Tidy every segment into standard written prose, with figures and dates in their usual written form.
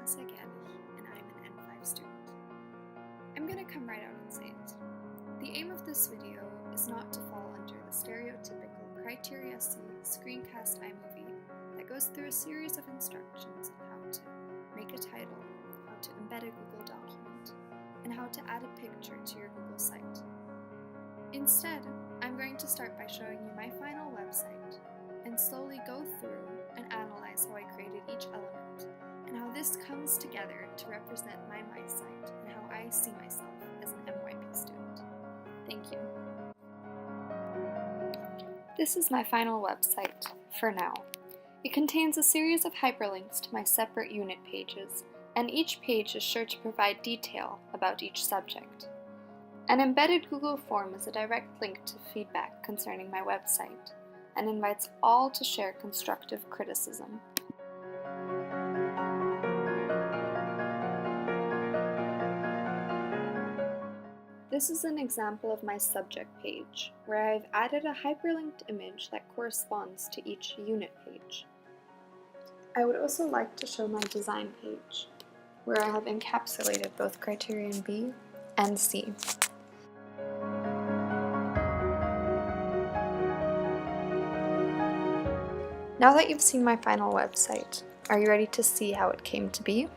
Anastasia Galich, and I'm an M5 student. I'm going to come right out and say it. The aim of this video is not to fall under the stereotypical Criteria C screencast iMovie that goes through a series of instructions on how to make a title, how to embed a Google document, and how to add a picture to your Google site. Instead, I'm going to start by showing you my final website and slowly go through and analyze how I created each element and how this comes together to represent my site and how I see myself as an m5B student. Thank you. This is my final website, for now. It contains a series of hyperlinks to my separate unit pages, and each page is sure to provide detail about each subject. An embedded Google form is a direct link to feedback concerning my website, and invites all to share constructive criticism. This is an example of my subject page, where I've added a hyperlinked image that corresponds to each unit page. I would also like to show my design page, where I have encapsulated both criterion B and C. Now that you've seen my final website, are you ready to see how it came to be?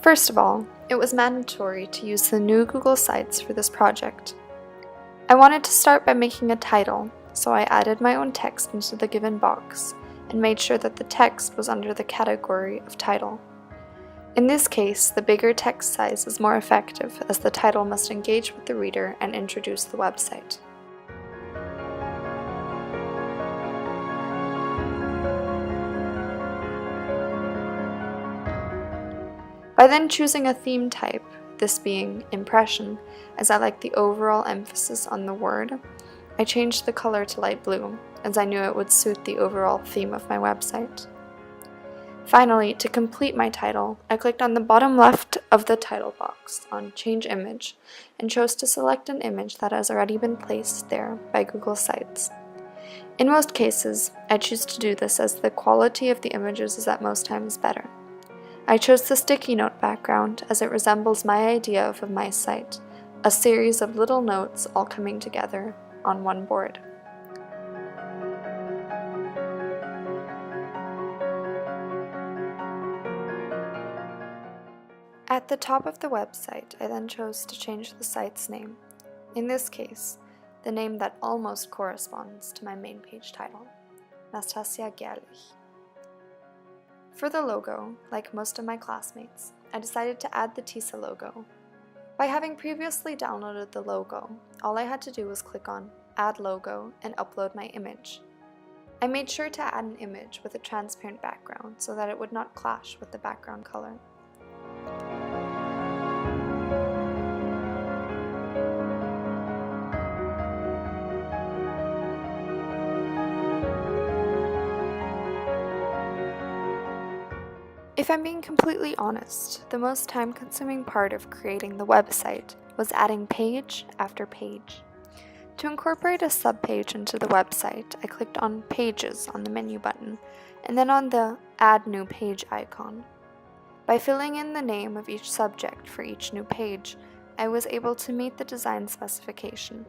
First of all, it was mandatory to use the new Google Sites for this project. I wanted to start by making a title, so I added my own text into the given box and made sure that the text was under the category of title. In this case, the bigger text size is more effective as the title must engage with the reader and introduce the website. By then choosing a theme type, this being impression, as I like the overall emphasis on the word, I changed the color to light blue, as I knew it would suit the overall theme of my website. Finally, to complete my title, I clicked on the bottom left of the title box on Change Image and chose to select an image that has already been placed there by Google Sites. In most cases, I choose to do this as the quality of the images is at most times better. I chose the sticky note background as it resembles my idea of my site, a series of little notes all coming together on one board. At the top of the website, I then chose to change the site's name. In this case, the name that almost corresponds to my main page title, Anastasia Galich. For the logo, like most of my classmates, I decided to add the TISA logo. By having previously downloaded the logo, all I had to do was click on Add Logo and upload my image. I made sure to add an image with a transparent background so that it would not clash with the background color. If I'm being completely honest, the most time-consuming part of creating the website was adding page after page. To incorporate a subpage into the website, I clicked on Pages on the menu button, and then on the Add New Page icon. By filling in the name of each subject for each new page, I was able to meet the design specification.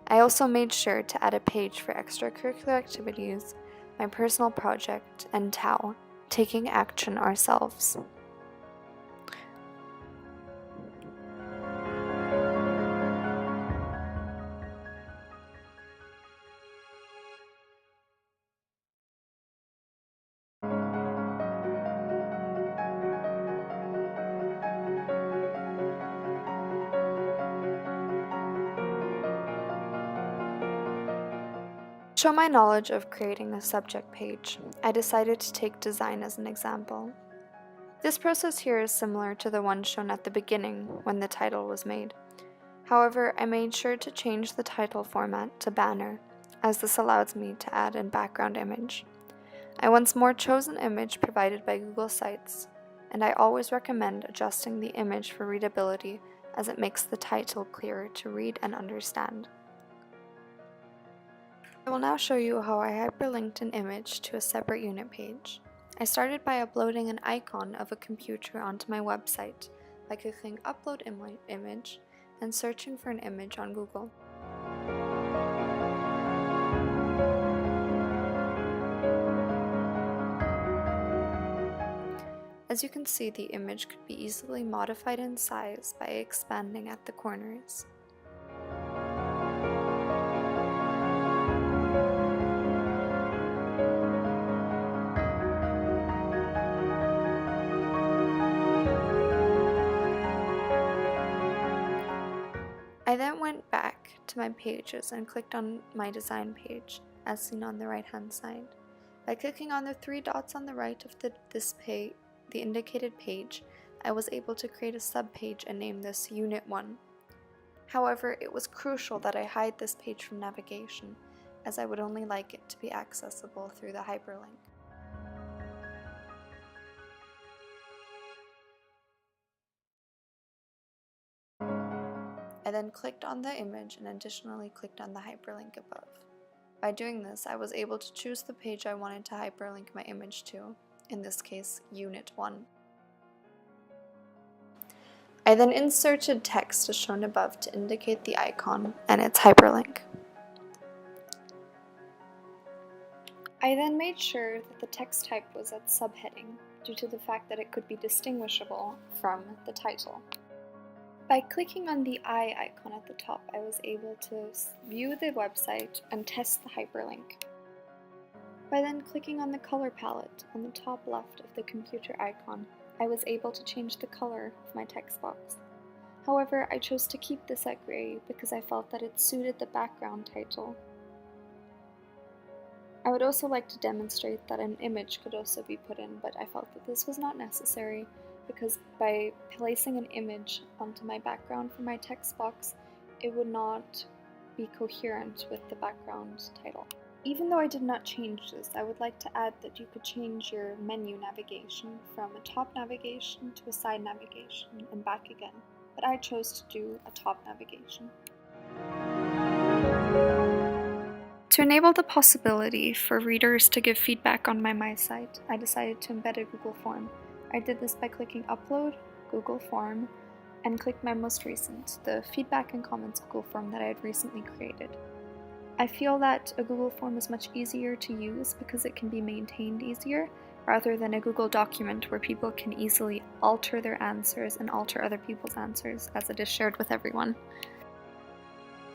I also made sure to add a page for extracurricular activities, my personal project, and TAO, taking action ourselves. To show my knowledge of creating a subject page, I decided to take design as an example. This process here is similar to the one shown at the beginning when the title was made. However, I made sure to change the title format to banner, as this allows me to add a background image. I once more chose an image provided by Google Sites, and I always recommend adjusting the image for readability as it makes the title clearer to read and understand. I will now show you how I hyperlinked an image to a separate unit page. I started by uploading an icon of a computer onto my website by clicking Upload Image and searching for an image on Google. As you can see, the image could be easily modified in size by expanding at the corners. I then went back to my pages and clicked on my design page, as seen on the right hand side. By clicking on the three dots on the right of the indicated page, I was able to create a subpage and name this Unit 1. However, it was crucial that I hide this page from navigation, as I would only like it to be accessible through the hyperlink. I then clicked on the image and additionally clicked on the hyperlink above. By doing this, I was able to choose the page I wanted to hyperlink my image to, in this case, Unit 1. I then inserted text as shown above to indicate the icon and its hyperlink. I then made sure that the text type was at subheading, due to the fact that it could be distinguishable from the title. By clicking on the eye icon at the top, I was able to view the website and test the hyperlink. By then clicking on the color palette on the top left of the computer icon, I was able to change the color of my text box. However, I chose to keep this at gray because I felt that it suited the background title. I would also like to demonstrate that an image could also be put in, but I felt that this was not necessary because by placing an image onto my background for my text box, it would not be coherent with the background title. Even though I did not change this, I would like to add that you could change your menu navigation from a top navigation to a side navigation and back again, but I chose to do a top navigation. To enable the possibility for readers to give feedback on my site, I decided to embed a Google form. I did this by clicking Upload, Google Form, and clicked my most recent, the Feedback and Comments Google form that I had recently created. I feel that a Google form is much easier to use because it can be maintained easier, rather than a Google document where people can easily alter their answers and alter other people's answers as it is shared with everyone.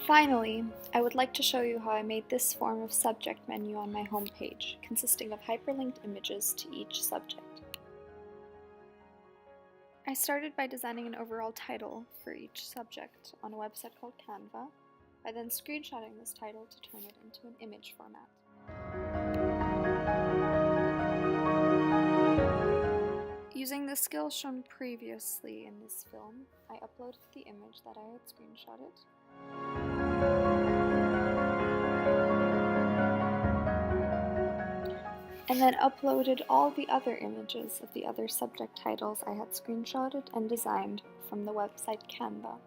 Finally, I would like to show you how I made this form of subject menu on my home page, consisting of hyperlinked images to each subject. I started by designing an overall title for each subject on a website called Canva, by then screenshotting this title to turn it into an image format. Using the skills shown previously in this film, I uploaded the image that I had screenshotted. And then uploaded all the other images of the other subject titles I had screenshotted and designed from the website Canva.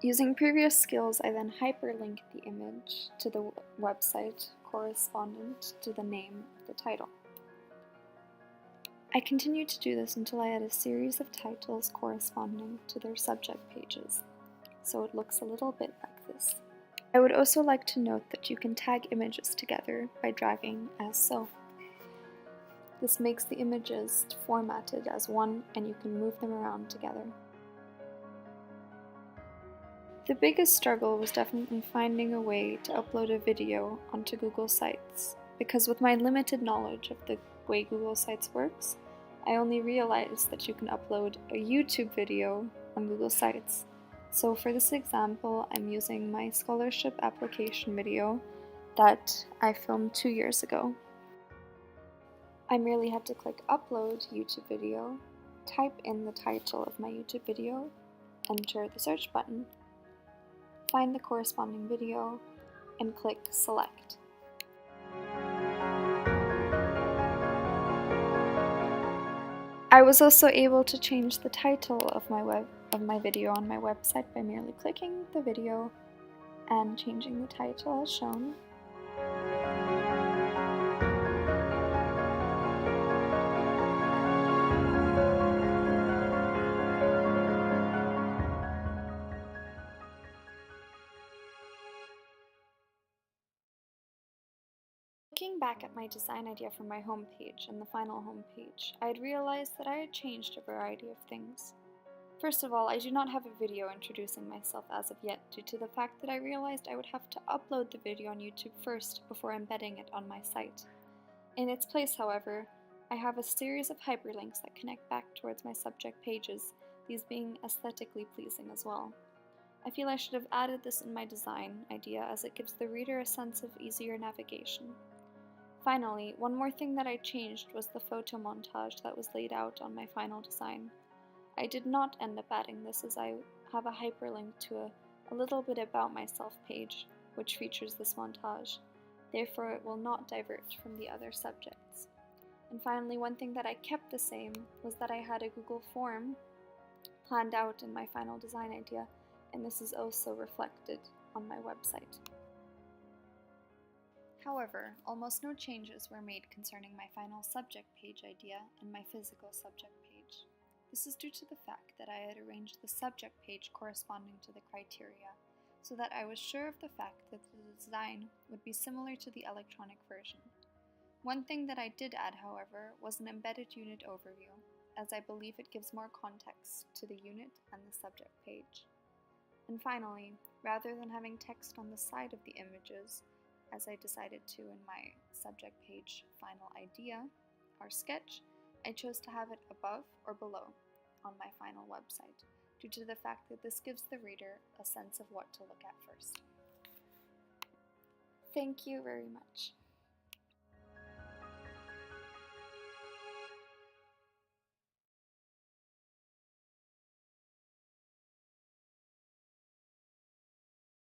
Using previous skills, I then hyperlinked the image to the website correspondent to the name of the title. I continued to do this until I had a series of titles corresponding to their subject pages, so it looks a little bit like this. I would also like to note that you can tag images together by dragging as so. This makes the images formatted as one and you can move them around together. The biggest struggle was definitely finding a way to upload a video onto Google Sites, because with my limited knowledge of the way Google Sites works, I only realized that you can upload a YouTube video on Google Sites. So for this example, I'm using my scholarship application video that I filmed 2 years ago. I merely had to click Upload YouTube Video, type in the title of my YouTube video, enter the search button, find the corresponding video, and click Select. I was also able to change the title of my of my video on my website by merely clicking the video and changing the title as shown. Looking back at my design idea from my homepage and the final homepage, I had realized that I had changed a variety of things. First of all, I do not have a video introducing myself as of yet due to the fact that I realized I would have to upload the video on YouTube first before embedding it on my site. In its place, however, I have a series of hyperlinks that connect back towards my subject pages, these being aesthetically pleasing as well. I feel I should have added this in my design idea as it gives the reader a sense of easier navigation. Finally, one more thing that I changed was the photo montage that was laid out on my final design. I did not end up adding this as I have a hyperlink to a little bit about myself page, which features this montage. Therefore, it will not divert from the other subjects. And finally, one thing that I kept the same was that I had a Google form planned out in my final design idea, and this is also reflected on my website. However, almost no changes were made concerning my final subject page idea and my physical subject page. This is due to the fact that I had arranged the subject page corresponding to the criteria, so that I was sure of the fact that the design would be similar to the electronic version. One thing that I did add, however, was an embedded unit overview, as I believe it gives more context to the unit and the subject page. And finally, rather than having text on the side of the images, as I decided to in my subject page final idea, or sketch, I chose to have it above or below on my final website, due to the fact that this gives the reader a sense of what to look at first. Thank you very much.